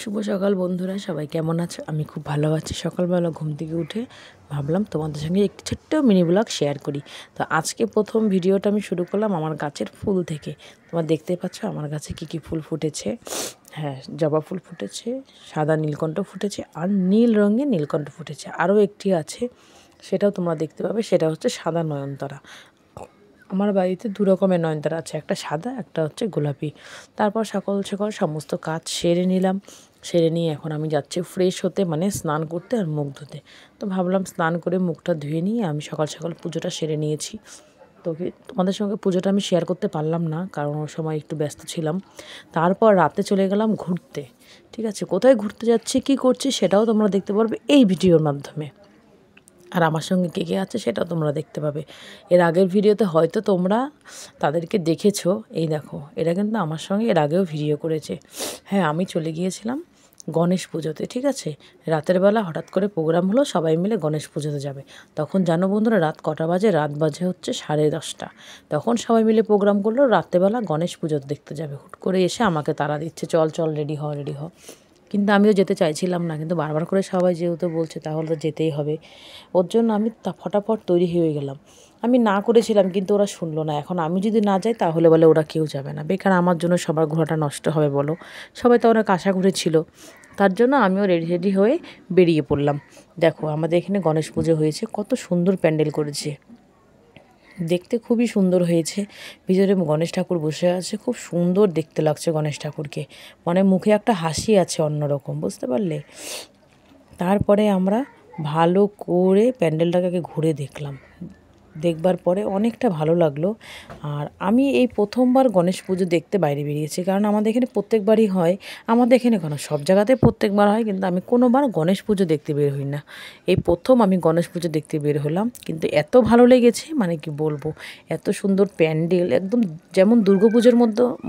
শুভ সকাল বন্ধুরা, সবাই কেমন আছো? আমি খুব ভালো আছি। সকালবেলা ঘুম থেকে উঠে ভাবলাম তোমাদের সঙ্গে একটি ছোট্ট মিনি ব্লগ শেয়ার করি। তো আজকে প্রথম ভিডিওটা আমি শুরু করলাম আমার গাছের ফুল থেকে। তোমরা দেখতে পাচ্ছ আমার গাছে কী কী ফুল ফুটেছে। হ্যাঁ, জবা ফুল ফুটেছে, সাদা নীলকণ্ঠ ফুটেছে, আর নীল রঙের নীলকণ্ঠ ফুটেছে। আরও একটি আছে, সেটাও তোমরা দেখতে পাবে। সেটা হচ্ছে সাদা নয়নতারা। আমার বাড়িতে দু রকমের নয়নতারা আছে, একটা সাদা, একটা হচ্ছে গোলাপি। তারপর সকাল সকাল সমস্ত কাজ সেরে নিলাম। সেরে নিয়ে এখন আমি যাচ্ছি ফ্রেশ হতে, মানে স্নান করতে আর মুখ ধুতে। তো ভাবলাম স্নান করে মুখটা ধুয়ে নিয়ে আমি সকাল সকাল পুজোটা সেরে নিয়েছি। তো তোমাদের সঙ্গে পুজোটা আমি শেয়ার করতে পারলাম না, কারণ ওই সময় একটু ব্যস্ত ছিলাম। তারপর রাতে চলে গেলাম ঘুরতে। ঠিক আছে, কোথায় ঘুরতে যাচ্ছি, কী করছি সেটাও তোমরা দেখতে পারবে এই ভিডিওর মাধ্যমে। আর আমার সঙ্গে কে কে আছে সেটাও তোমরা দেখতে পাবে। এর আগের ভিডিওতে হয়তো তোমরা তাদেরকে দেখেছো। এই দেখো, এরা কিন্তু আমার সঙ্গে এর আগেও ভিডিও করেছে। হ্যাঁ, আমি চলে গিয়েছিলাম গণেশ পুজোতে। ঠিক আছে, রাতের বেলা হঠাৎ করে প্রোগ্রাম হলো, সবাই মিলে গণেশ পুজোতে যাবে। তখন জানো বন্ধুরা রাত কটা বাজে? রাত বাজে হচ্ছে 10:30। তখন সবাই মিলে প্রোগ্রাম করলো রাত্রেবেলা গণেশ পুজো দেখতে যাবে। হুট করে এসে আমাকে তাড়া দিচ্ছে, চল চল, রেডি হ, রেডি হ। কিন্তু আমিও যেতে চাইছিলাম না, কিন্তু বারবার করে সবাই যেহেতু বলছে তাহলে তো যেতেই হবে। ওর জন্য আমি ফটাফট তৈরি হয়ে গেলাম। আমি না করেছিলাম, কিন্তু ওরা শুনলো না। এখন আমি যদি না যাই তাহলে বলে ওরা কেউ যাবে না, বেকার আমার জন্য সবার ঘোরাটা নষ্ট হবে বলো। সবাই তো অনেক আশা করেছিল। তার জন্য আমিও রেডি রেডি হয়ে বেরিয়ে পড়লাম। দেখো আমাদের এখানে গণেশ পুজো হয়েছে, কত সুন্দর প্যান্ডেল করেছে, দেখতে খুবই সুন্দর হয়েছে। ভিতরে গণেশ ঠাকুর বসে আছে, খুব সুন্দর দেখতে লাগছে গণেশ ঠাকুরকে। মানে মুখে একটা হাসি আছে অন্যরকম, বুঝতে পারলে? তারপরে আমরা ভালো করে প্যান্ডেলটাকে ঘুরে দেখলাম। দেখবার পরে অনেকটা ভালো লাগলো। আর আমি এই প্রথমবার গণেশ পুজো দেখতে বাইরে বেরিয়েছি, কারণ আমাদের এখানে প্রত্যেকবারই হয়। আমাদের এখানে কেন, সব জায়গাতে প্রত্যেকবার হয়, কিন্তু আমি কোনোবার গণেশ পুজো দেখতে বের হই না। এই প্রথম আমি গণেশ পুজো দেখতে বের হলাম, কিন্তু এত ভালো লেগেছে মানে কি বলবো। এত সুন্দর প্যান্ডেল, একদম যেমন দুর্গাপুজোর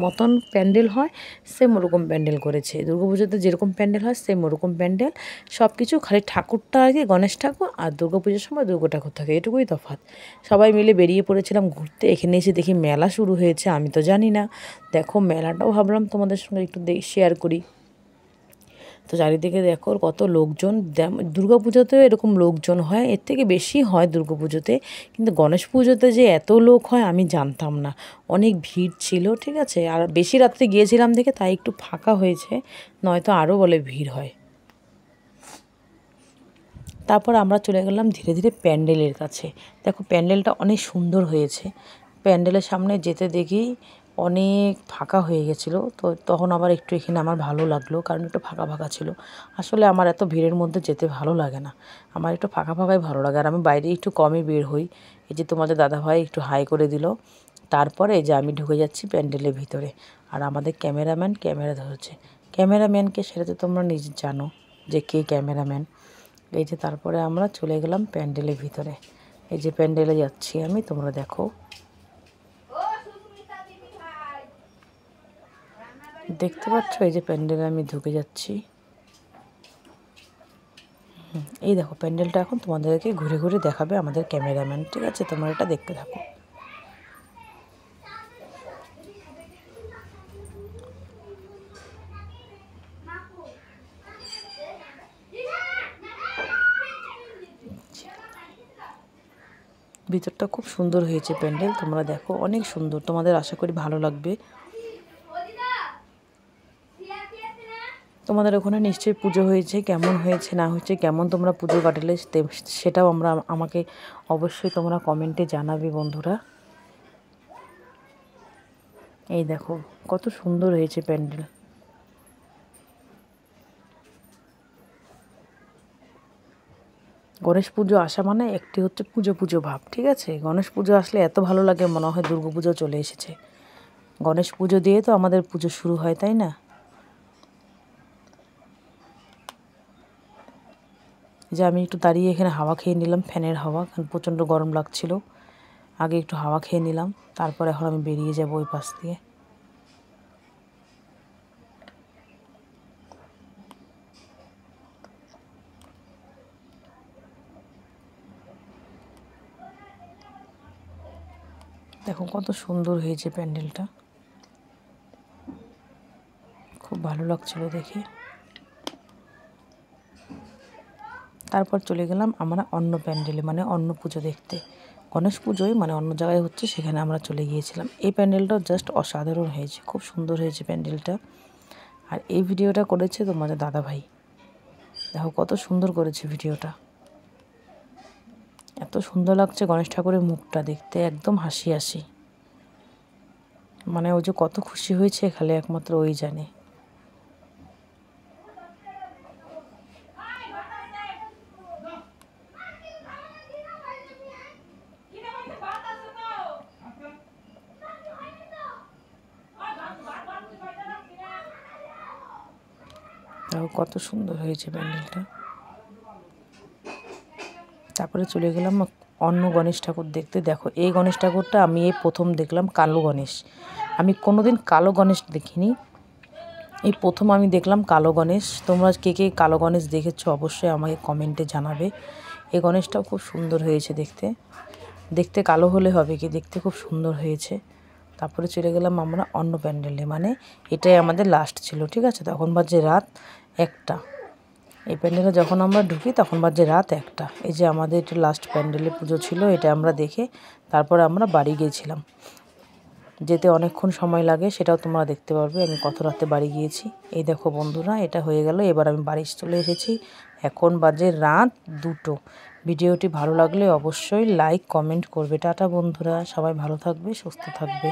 মতন প্যান্ডেল হয়, সেম ওরকম প্যান্ডেল করেছে। দুর্গাপুজোতে যেরকম প্যান্ডেল হয় সেম ওরকম প্যান্ডেল। সব কিছু, খালি ঠাকুরটা আর কি গণেশ ঠাকুর, আর দুর্গাপুজোর সময় দুর্গা ঠাকুর থাকে, এটুকুই তফাৎ। সবাই মিলে বেরিয়ে পড়েছিলাম ঘুরতে। এখানে এসে দেখি মেলা শুরু হয়েছে, আমি তো জানি না। দেখো মেলাটাও ভাবলাম তোমাদের সঙ্গে একটু শেয়ার করি। তো চারিদিকে দেখো কত লোকজন। দুর্গাপুজোতেও এরকম লোকজন হয়, এর থেকে বেশি হয় দুর্গাপুজোতে, কিন্তু গণেশ পুজোতে যে এত লোক হয় আমি জানতাম না। অনেক ভিড় ছিল। ঠিক আছে, আর বেশি রাত্রে গিয়েছিলাম দেখে তাই একটু ফাঁকা হয়েছে, নয়তো আরও বলে ভিড় হয়। তারপর আমরা চলে গেলাম ধীরে ধীরে প্যান্ডেলের কাছে। দেখো প্যান্ডেলটা অনেক সুন্দর হয়েছে। প্যান্ডেলের সামনে যেতে দেখি অনেক ফাঁকা হয়ে গেছিলো। তো তখন আবার একটু এখানে আমার ভালো লাগলো, কারণ একটু ফাঁকা ফাঁকা ছিল। আসলে আমার এত ভিড়ের মধ্যে যেতে ভালো লাগে না, আমার একটু ফাঁকা ফাঁকাই ভালো লাগে। আর আমি বাইরে একটু কমই বের হই। এই যে তোমাদের দাদাভাই একটু হাই করে দিল। তারপরে যে আমি ঢুকে যাচ্ছি প্যান্ডেলের ভিতরে, আর আমাদের ক্যামেরাম্যান ক্যামেরা ধরছে। ক্যামেরাম্যানকে সেটা তো তোমরা নিজে জানো যে কে ক্যামেরাম্যান। এই যে তারপরে আমরা চলে গেলাম প্যান্ডেলের ভিতরে। এই যে প্যান্ডেলে যাচ্ছি আমি, তোমরা দেখো। দেখতে পাচ্ছ, এই যে প্যান্ডেলে আমি ঢুকে যাচ্ছি। এই দেখো প্যান্ডেলটা এখন তোমাদেরকে ঘুরে ঘুরে দেখাবে আমাদের ক্যামেরাম্যান। ঠিক আছে, তোমরা এটা দেখতে থাকো। ভিতরটা খুব সুন্দর হয়েছে প্যান্ডেল, তোমরা দেখো অনেক সুন্দর, তোমাদের আশা করি ভালো লাগবে। তোমাদের ওখানে নিশ্চয়ই পুজো হয়েছে, কেমন হয়েছে না হয়েছে, কেমন তোমরা পুজো কাটালে সেটাও আমাকে অবশ্যই তোমরা কমেন্টে জানাবে বন্ধুরা। এই দেখো কত সুন্দর হয়েছে প্যান্ডেল। গণেশ পুজো আসা মানে একটি হচ্ছে পুজো পুজো ভাব। ঠিক আছে, গণেশ পুজো আসলে এত ভালো লাগে, মনে হয় দুর্গা পুজো চলে এসেছে। গণেশ পুজো দিয়ে তো আমাদের পুজো শুরু হয়, তাই না? যে আমি একটু দাঁড়িয়ে এখানে হাওয়া খেয়ে নিলাম, ফ্যানের হাওয়া, কারণ প্রচণ্ড গরম লাগছিল। আগে একটু হাওয়া খেয়ে নিলাম, তারপর এখন আমি বেরিয়ে যাব ওই পাশ দিয়ে। দেখো কত সুন্দর হয়েছে প্যান্ডেলটা, খুব ভালো লাগছিল দেখে। তারপর চলে গেলাম আমরা অন্য প্যান্ডেলে, মানে অন্য পুজো দেখতে। গণেশ পুজোয় মানে অন্য জায়গায় হচ্ছে, সেখানে আমরা চলে গিয়েছিলাম। এই প্যান্ডেলটাও জাস্ট অসাধারণ হয়েছে, খুব সুন্দর হয়েছে প্যান্ডেলটা। আর এই ভিডিওটা করেছে তোমাদের দাদাভাই। দেখো কত সুন্দর করেছে ভিডিওটা, এত সুন্দর লাগছে গণেশ ঠাকুরের মুখটা দেখতে, একদম হাসি হাসি। মানে ও যে কত খুশি হয়েছে খালি একমাত্র ওই জানে। দেখো কত সুন্দর হয়েছে প্যান্ডেলটা। তারপরে চলে গেলাম অন্য গণেশ ঠাকুর দেখতে। দেখো এই গণেশ ঠাকুরটা আমি এই প্রথম দেখলাম, কালো গণেশ। আমি কোনোদিন কালো গণেশ দেখিনি, এই প্রথম আমি দেখলাম কালো গণেশ। তোমরা কে কে কালো গণেশ দেখেছো অবশ্যই আমাকে কমেন্টে জানাবে। এই গণেশটাও খুব সুন্দর হয়েছে দেখতে, দেখতে কালো হলে হবে কি, দেখতে খুব সুন্দর হয়েছে। তারপরে চলে গেলাম আমরা অন্য প্যান্ডেলে, মানে এটাই আমাদের লাস্ট ছিল, ঠিক আছে। তখন বাজে রাত 1টা। এই প্যান্ডেলে যখন আমরা ঢুকি তখন বাজে রাত 1টা। এই যে আমাদের এটা লাস্ট প্যান্ডেলে পুজো ছিল, এটা আমরা দেখে তারপরে আমরা বাড়ি গিয়েছিলাম। যেতে অনেকক্ষণ সময় লাগে, সেটাও তোমরা দেখতে পারবে আমি কত রাতে বাড়ি গিয়েছি। এই দেখো বন্ধুরা, এটা হয়ে গেল, এবার আমি বাড়ি চলে এসেছি। এখন বাজে রাত 2টো। ভিডিওটি ভালো লাগলে অবশ্যই লাইক কমেন্ট করবে। টাটা বন্ধুরা, সবাই ভালো থাকবে, সুস্থ থাকবে।